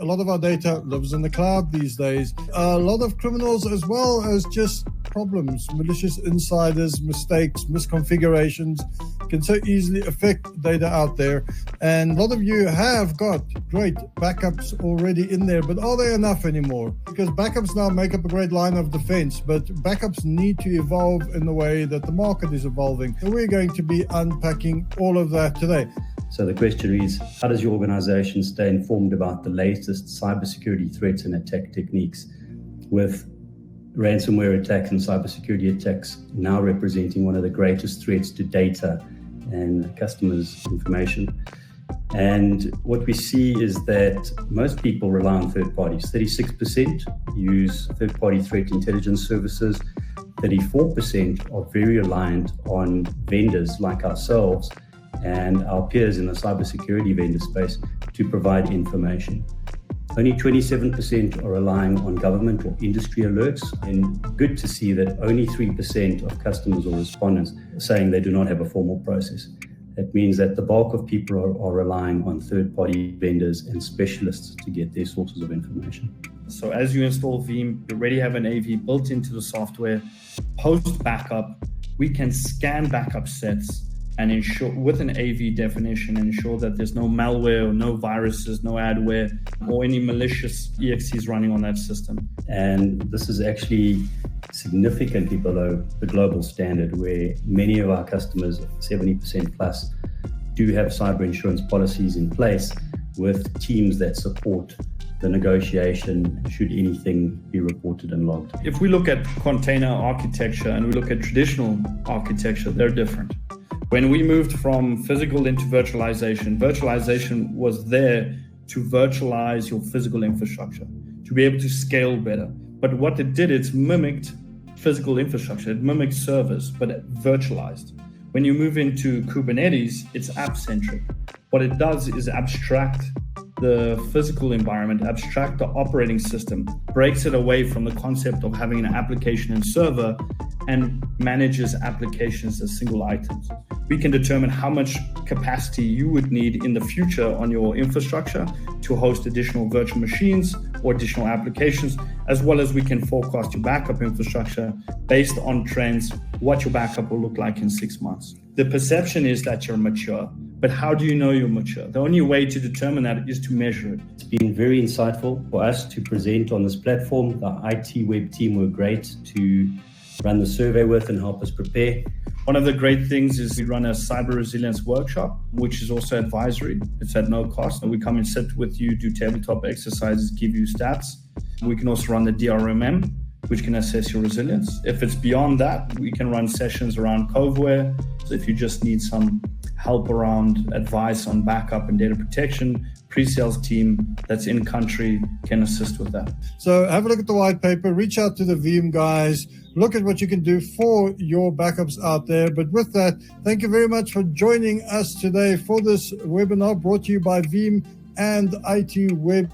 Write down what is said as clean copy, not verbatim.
a lot of our data lives in the cloud these days. A lot of criminals, as well as just problems, malicious insiders, mistakes, misconfigurations can so easily affect data out there. And a lot of you have got great backups already in there, but are they enough anymore? Because backups now make up a great line of defense, but backups need to evolve in the way that the market is evolving. So we're going to be unpacking all of that today. So the question is, how does your organization stay informed about the latest cybersecurity threats and attack techniques, with ransomware attacks and cybersecurity attacks now representing one of the greatest threats to data and customers' information? And what we see is that most people rely on third parties. 36% use third-party threat intelligence services. 34% are very reliant on vendors like ourselves and our peers in the cybersecurity vendor space to provide information. Only 27% are relying on government or industry alerts, and good to see that only 3% of customers or respondents are saying they do not have a formal process. That means that the bulk of people are relying on third-party vendors and specialists to get their sources of information. So as you install Veeam, you already have an AV built into the software. Post backup, we can scan backup sets and ensure with an AV definition, ensure that there's no malware or no viruses, no adware, or any malicious EXEs running on that system. And this is actually significantly below the global standard, where many of our customers, 70% plus, do have cyber insurance policies in place with teams that support the negotiation should anything be reported and logged. If we look at container architecture and we look at traditional architecture, they're different. When we moved from physical into virtualization, virtualization was there to virtualize your physical infrastructure, to be able to scale better. But what it did, it's mimicked physical infrastructure. It mimicked servers, but virtualized. When you move into Kubernetes, it's app-centric. What it does is abstract the physical environment, abstract the operating system, breaks it away from the concept of having an application and server, and manages applications as single items. We can determine how much capacity you would need in the future on your infrastructure to host additional virtual machines or additional applications, as well as we can forecast your backup infrastructure based on trends, what your backup will look like in 6 months. The perception is that you're mature, but how do you know you're mature? The only way to determine that is to measure it. It's been very insightful for us to present on this platform. The ITWeb team were great to run the survey with and help us prepare. One of the great things is we run a cyber resilience workshop, which is also advisory. It's at no cost. And we come and sit with you, do tabletop exercises, give you stats. We can also run the DRMM, which can assess your resilience. If it's beyond that, we can run sessions around Coveware. So if you just need some help around advice on backup and data protection, pre-sales team that's in country can assist with that. So have a look at the white paper, reach out to the Veeam guys, look at what you can do for your backups out there. But with that, thank you very much for joining us today for this webinar brought to you by Veeam and ITWeb.